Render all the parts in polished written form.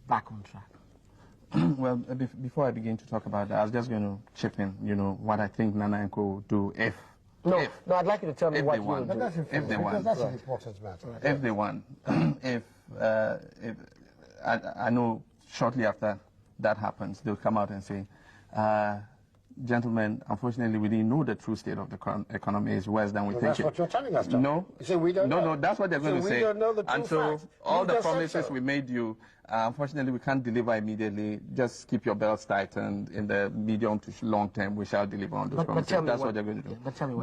back on track? Well, before I begin to talk about that, I was just going to chip in, what I think Nana & Co will do if. No, I'd like you to tell me what you will do. If they want. That's an important matter. Right. If they want. if I know shortly after that happens, they'll come out and say, gentlemen, unfortunately, we didn't know the true state of the economy is worse than we think. That's what you're telling us, John. No. You say we don't know. No, that's what they're going to say. We don't know the true and so facts. all the promises we made you, unfortunately, we can't deliver immediately. Just keep your belts tight, and in the medium to long term, we shall deliver on those promises. That's what they're going to do. But tell me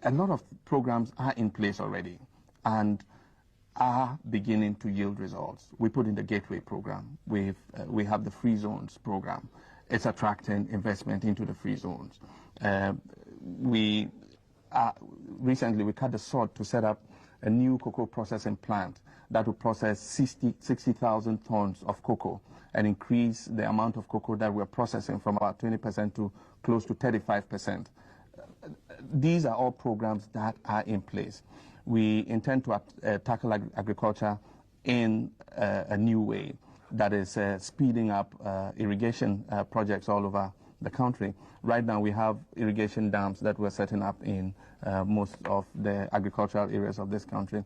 a lot of programs are in place already and are beginning to yield results. We put in the Gateway program. We have the Free Zones program. It's attracting investment into the free zones. Recently we cut the sod to set up a new cocoa processing plant that will process 60,000 tons of cocoa and increase the amount of cocoa that we're processing from about 20% to close to 35%. These are all programs that are in place. We intend to tackle agriculture in a new way that is speeding up irrigation projects all over the country. Right now we have irrigation dams that we're setting up in most of the agricultural areas of this country.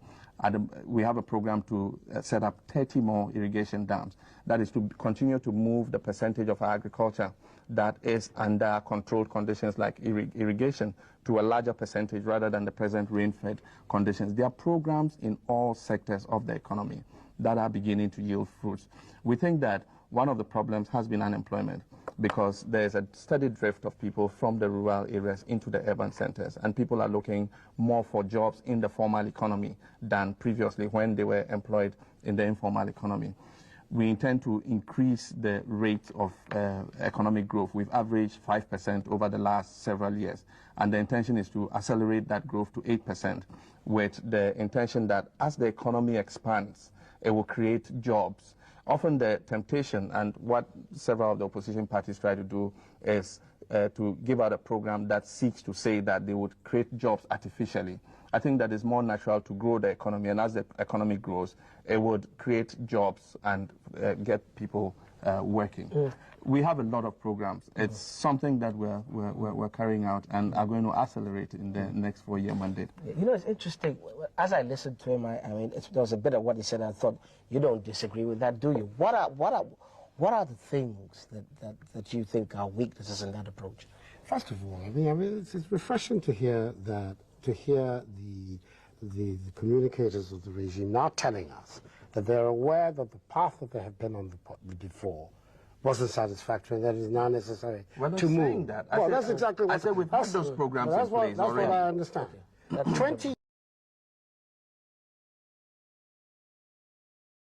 We have a program to set up 30 more irrigation dams. That is to continue to move the percentage of our agriculture that is under controlled conditions like irrigation to a larger percentage rather than the present rain-fed conditions. There are programs in all sectors of the economy that are beginning to yield fruits. We think that one of the problems has been unemployment because there's a steady drift of people from the rural areas into the urban centers, and people are looking more for jobs in the formal economy than previously when they were employed in the informal economy. We intend to increase the rate of economic growth. We've averaged 5% over the last several years, and the intention is to accelerate that growth to 8% with the intention that as the economy expands, it will create jobs. Often the temptation, and what several of the opposition parties try to do, is to give out a program that seeks to say that they would create jobs artificially. I think that it's more natural to grow the economy, and as the economy grows, it would create jobs and get people working. We have a lot of programs. It's something that we're carrying out and are going to accelerate in the next 4-year mandate. It's interesting. As I listened to him, there was a bit of what he said. I thought, you don't disagree with that, do you? What are the things that you think are weaknesses in that approach? First of all, it's refreshing to hear that. To hear the communicators of the regime now telling us that they're aware that the path that they have been on before wasn't satisfactory, and that it is now necessary to move. That. Well, that's exactly what I said. We've had those programs in place already. That's what I understand. 20